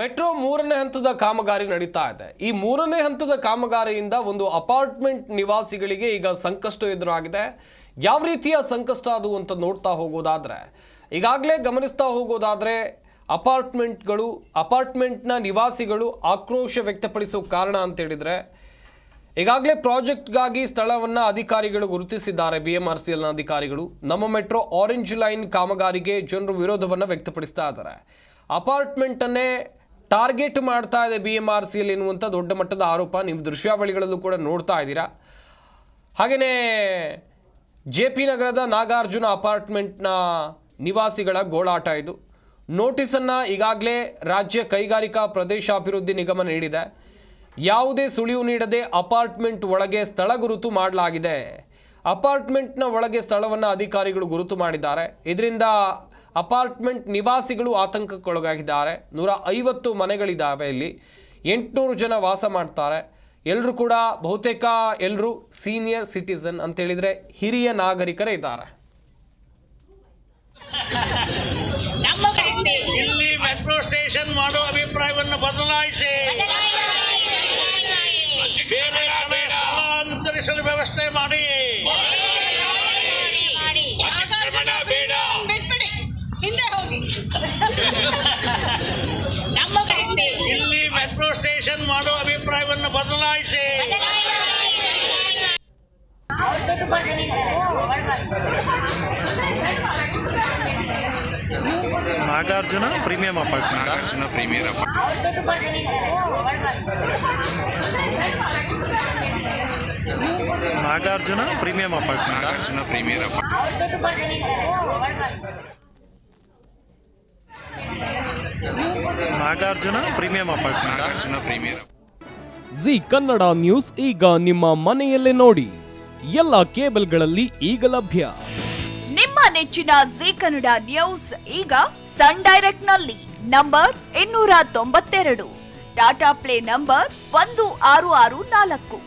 Metro ಮೂರನೇ ಹಂತದ ಕಾಮಗಾರಿ ನಡೀತಾ ಇದೆ. ಈ ಮೂರನೇ ಹಂತದ ಕಾಮಗಾರಿಯಿಂದ ಒಂದು ಅಪಾರ್ಟ್ಮೆಂಟ್ ನಿವಾಸಿಗಳಿಗೆ ಈಗ ಸಂಕಷ್ಟ ಎದುರಾಗಿದೆ. ಯಾವ ರೀತಿಯ ಸಂಕಷ್ಟ ಅದು ಅಂತ ನೋಡ್ತಾ ಹೋಗೋದಾದ್ರೆ, ಈಗಾಗಲೇ ಗಮನಿಸ್ತಾ ಹೋಗೋದಾದ್ರೆ ಅಪಾರ್ಟ್ಮೆಂಟ್ನ ನಿವಾಸಿಗಳು ಆಕ್ರೋಶ ವ್ಯಕ್ತಪಡಿಸೋ ಕಾರಣ ಅಂತ ಹೇಳಿದ್ರೆ, ಈಗಾಗಲೇ ಪ್ರಾಜೆಕ್ಟ್ಗಾಗಿ ಸ್ಥಳವನ್ನು ಅಧಿಕಾರಿಗಳು ಗುರುತಿಸಿದ್ದಾರೆ. BMRCLನ ಅಧಿಕಾರಿಗಳು ನಮ್ಮ ಮೆಟ್ರೋ ಆರೆಂಜ್ ಲೈನ್ ಕಾಮಗಾರಿಗೆ ಜನರು ವಿರೋಧವನ್ನು ವ್ಯಕ್ತಪಡಿಸ್ತಾ ಇದ್ದಾರೆ. ಅಪಾರ್ಟ್ಮೆಂಟನ್ನೇ ಟಾರ್ಗೆಟ್ ಮಾಡ್ತಾ ಇದೆ BMRCL ಎನ್ನುವಂಥ ದೊಡ್ಡ ಮಟ್ಟದ ಆರೋಪ ನೀವು ದೃಶ್ಯಾವಳಿಗಳಲ್ಲೂ ಕೂಡ ನೋಡ್ತಾ ಇದ್ದೀರಾ. ಹಾಗೆಯೇ JP ನಗರದ ನಾಗಾರ್ಜುನ ಅಪಾರ್ಟ್ಮೆಂಟ್ನ ನಿವಾಸಿಗಳ ಗೋಳಾಟ ಇದು. ನೋಟಿಸನ್ನು ಈಗಾಗಲೇ ರಾಜ್ಯ ಕೈಗಾರಿಕಾ ಪ್ರದೇಶಾಭಿವೃದ್ಧಿ ನಿಗಮ ನೀಡಿದೆ. ಯಾವುದೇ ಸುಳಿವು ನೀಡದೆ ಅಪಾರ್ಟ್ಮೆಂಟ್ ಒಳಗೆ ಸ್ಥಳ ಗುರುತು ಮಾಡಲಾಗಿದೆ. ಅಪಾರ್ಟ್ಮೆಂಟ್ನ ಒಳಗೆ ಸ್ಥಳವನ್ನು ಅಧಿಕಾರಿಗಳು ಗುರುತು ಮಾಡಿದ್ದಾರೆ. ಇದರಿಂದ ಅಪಾರ್ಟ್ಮೆಂಟ್ ನಿವಾಸಿಗಳು ಆತಂಕಕ್ಕೊಳಗಾಗಿದ್ದಾರೆ. 150 ಮನೆಗಳಿದ್ದಾವೆ. ಇಲ್ಲಿ 800 ಜನ ವಾಸ ಮಾಡ್ತಾರೆ. ಎಲ್ಲರೂ ಕೂಡ ಬಹುತೇಕ ಎಲ್ಲರೂ ಸೀನಿಯರ್ ಸಿಟಿಸನ್ ಅಂತ ಹೇಳಿದ್ರೆ ಹಿರಿಯ ನಾಗರಿಕರೇ ಇದ್ದಾರೆ. ಇಲ್ಲಿ ಮೆಟ್ರೋ ಸ್ಟೇಷನ್ ಮಾಡೋ ಅಭಿಪ್ರಾಯವನ್ನು ಬದಲಾಯಿಸಿ ಅಂತರಿಸಲು ವ್ಯವಸ್ಥೆ ಮಾಡಿ. ಇಲ್ಲಿ ಮೆಟ್ರೋ ಸ್ಟೇಷನ್ ಮಾಡೋ ಅಭಿಪ್ರಾಯವನ್ನು ಬದಲಾಯಿಸಿ. Nagarjuna premium apartment. Nagarjuna premium apartment. Nagarjuna premium apartment. G Kannada news ಈಗ ನಿಮ್ಮ ಮನೆಯಲ್ಲೇ ನೋಡಿ. ಎಲ್ಲ ಕೇಬಲ್ಗಳಲ್ಲಿ ಈಗ ಲಭ್ಯ. ನಿಮ್ಮ ನೆಚ್ಚಿನ ಜಿ ಕನ್ನಡ ನ್ಯೂಸ್ ಈಗ ಸನ್ ಡೈರೆಕ್ಟ್ ನಲ್ಲಿ number 292, Tata play number 1664,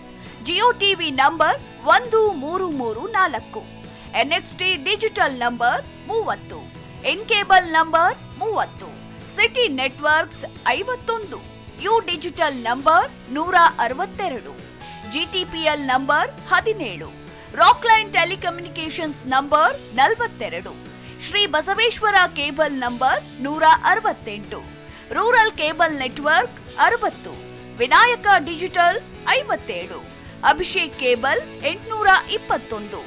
Jio TV number 1334, NXT digital number 30, in cable number 30, city networks 51, U digital number 162, GTPL number 17, Rockline telecommunications number 42, Shri Basaveshwara cable number 168, rural cable network 60, Vinayaka digital 57, Abhishek cable 821,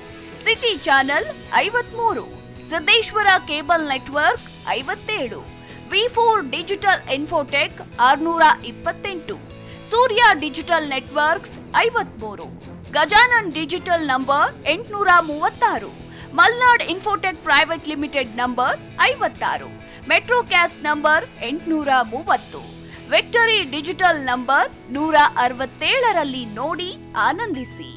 city channel 53, Siddeshwara cable network 57, V4 digital Infotech 628, Surya digital networks 53, Gajanan digital number 836, Malnad Infotech private limited number 56, Metrocast number 830, Victory Digital number 167ರಲ್ಲಿ ನೋಡಿ ಆನಂದಿಸಿ.